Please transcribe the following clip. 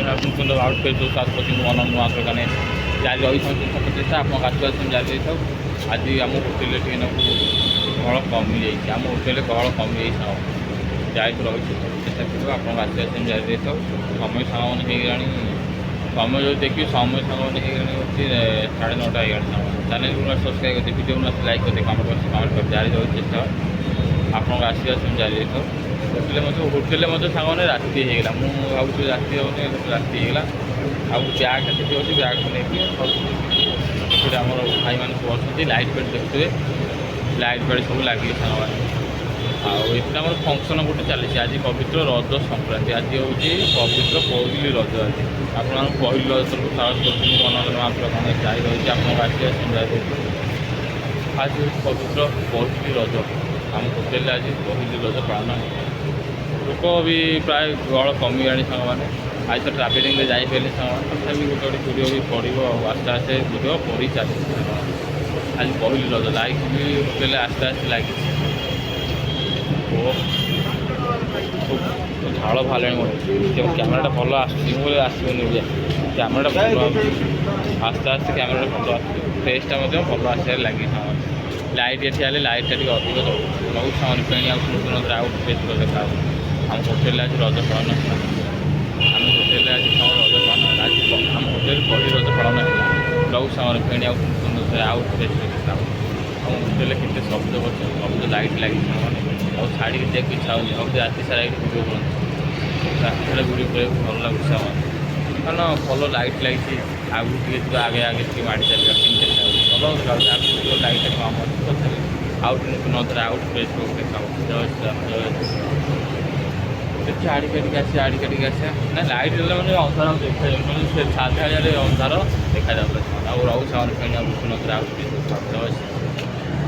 ସୁନ୍ଦର outfit ସବୁ ସାଜସଜ୍ଜା ମନ ନୂଆ ଦୋକାନେ ଜାରି ରହିଛନ୍ତି ସତଚେଷ୍ଟା ଆପଣଙ୍କ ଆସିବା ସେମିତି ଜାରି ରହିଥାଉ। ଆଜି ଆମ ହୋଟେଲରେ ଟିକେ ନାକୁ ଗହଳ କମିଯାଇଛି, ଆମ ହୋଟେଲରେ ଗହଳ କମିଯାଇଛି। ଯାଇକି ରହିଛି ଚେଷ୍ଟା କରିବା ଆପଣଙ୍କ ଆସିବା ସେମିତି ଜାରି ରହିଥାଉ। ସମୟ ସାଙ୍ଗମାନେ ହେଇଗଲାଣି, ସମୟ ଯଦି ଦେଖିବି ସମୟ ସାଙ୍ଗମାନେ ହେଇଗଲାଣି ହେଉଛି 9:30 ହେଇଗଲାଣି। ସାଙ୍ଗମାନେ ଚ୍ୟାନେଲକୁ ସବସ୍କ୍ରାଇବ୍ କରିଦେବେ, ଭିଡ଼ିଓକୁ ଲାଇକ୍ କରିଦେବେ, କମେଣ୍ଟ କରି ଜାରି ରହିଛି ଚେଷ୍ଟା ଆପଣଙ୍କ ଆସିବା ସେମିତି ଜାରି ରହିଥାଉ। ହୋଟେଲରେ ମଧ୍ୟ ସାଙ୍ଗମାନେ ରାତି ହେଇଗଲା, ମୁଁ ଭାବୁଛି ରାତି ହେଉନି, ରାତି ହେଇଗଲା। ଆଉ ବ୍ୟାଗ୍ଟା ସେଠି ଅଛି, ବ୍ୟାଗ୍କୁ ନେଇକି ସେଠି ଆମର ଭାଇମାନେ ସବୁ ଅଛନ୍ତି। ଲାଇଟ୍ ଫାଇଟ୍ ଦେଖୁଥିବେ, ଲାଇଟ୍ ଫାଇଟ୍ ସବୁ ଲାଗିଲେ ସାଙ୍ଗମାନେ। ଆଉ ଏଥିରେ ଆମର ଫଙ୍କସନ୍ ଗୋଟେ ଚାଲିଛି। ଆଜି ପବିତ୍ର ରଜ ସଂକ୍ରାନ୍ତି, ଆଜି ହେଉଛି ପବିତ୍ର ପହିଲି ରଜ। ଆଜି ଆପଣମାନଙ୍କୁ ପହିଲି ରଜ ତରଫରୁ ସ୍ୱାଗତ କରୁଛନ୍ତି। ମନୋରଞ୍ଜନ ମହାପ୍ରଭୁ ଜାରି ରହିଛି ଆପଣଙ୍କ ଆସିବା ସେମିତି ଜାରି ରହିଛି। ଆଜି ହେଉଛି ପବିତ୍ର ପହିଲି ରଜ, ଆମ ହୋଟେଲରେ ଆଜି ପହିଲି ରଜ ପାଳନ ହେଉଛି। ଲୋକ ବି ପ୍ରାୟ ଗହଳ କମିଗଲାଣି ସାଙ୍ଗମାନେ। ଆଜି ତ ଟ୍ରାଭେଲିଂରେ ଯାଇପାରିଲେ ସାଙ୍ଗମାନେ, ତଥାପି ଗୋଟେ ଗୋଟେ ଭିଡ଼ିଓ ବି ପଡ଼ିବ ଆଉ ଆସ୍ତେ ଆସ୍ତେ ଭିଡ଼ିଓ ପଡ଼ି ଚାଲିଛି ସାଙ୍ଗମାନେ। ଆଜି ପହିଲି ରଜ ଲାଇଟ୍ ବି ହୋଟେଲରେ ଆସ୍ତେ ଆସ୍ତେ ଲାଗିଛି। ଓ ଝାଳ ବାହାରିଲାଣି ମୋର, କ୍ୟାମେରାଟା ଭଲ ଆସୁଛି, ମୁଁ ଆସିବନି ଓଡ଼ିଆ, କ୍ୟାମେରାଟା ଭଲ ଆସୁଛି, ଆସ୍ତେ ଆସ୍ତେ କ୍ୟାମେରାଟା ଭଲ ଆସୁଛି, ଫେସ୍ଟା ମଧ୍ୟ ଭଲ ଆସିବାରେ ଲାଗିଛି ସାଙ୍ଗମାନେ। ଲାଇଟ୍ ଏଠି ହେଲେ ଲାଇଟ୍ଟା ଟିକେ ଅଧିକ ଦେଉଛି, ବହୁତ ସାଙ୍ଗମାନେ ଫେଣି ଆଉ ନୂତନ ଆଉ ଫେସ୍ ଦେଖାହେବ। ଆମ ହୋଟେଲରେ ଆଜି ରଜ ପାଳନ ହେଲା, ଆମ ହୋଟେଲରେ ଆଜି ରଜ ପାଳନ ହେଲା। ଆଜି ଆମ ହୋଟେଲରେ ପହିଲି ରଜ ପାଳନ ହେଲା। ବହୁତ ସାଙ୍ଗମାନେ ଫେଣି ଆଉ ନୂତନ ଆଉ ଫେସ୍ ଦେଖାହେବ। ଆମ ହୋଟେଲରେ କେତେ ଶବ୍ଦ କରୁଛି, ଶବ୍ଦ ଲାଇଟ୍ ଲାଗିଛି ସାଙ୍ଗମାନେ। ଆଉ ଛାଡ଼ିକି ଯିବାକୁ ଇଚ୍ଛା ହେଉନି, ଆଉ ରାତି ସାରା ଏଇଠି ଭିଡ଼ିଓ କରନ୍ତୁ, ରାତି ସାରା ଭିଡ଼ିଓ କରିବାକୁ ଭଲ ଲାଗୁଛି ସାଙ୍ଗମାନେ। କାରଣ ଭଲ ଲାଇଟ୍ ଲାଗିଛି, ଆଗକୁ ଟିକେ ଯିବା ଆଗେ ଆଗେ ଟିକେ ମାଡ଼ି ଚାଲିବା କେମିତି ଦେଖାଯାଉଛି, ଭଲ ଲାଗୁଛି। ଆଗକୁ ଲାଇଟ୍ଟା କମ୍ ଅଛି, ତଥାପି ଆଉ ନୂତନ ଆଉଟ୍ ଫ୍ରେଶ୍ ଦେଖାଯାଉଛି। ଜୟ ଶ୍ରୀରାମ, ଜୟ ଦେଖି ଆଡ଼ିକାଟିକି ଆସିବା ନା ଲାଇଟ୍ ଦେଲେ ମାନେ ଅନ୍ଧାର ଦେଖାଯାଉଛି, ମାନେ ସେ ସାଧାରେ ଅନ୍ଧାର ଦେଖାଯାଉଥିଲା। ଆଉ ରହୁଛି ଆମର ଫେଣି ଆଉ ନୂତନ ଆଉଟ୍ ଫ୍ରେଶ୍ ଜୟ ଶ୍ରୀରାମ।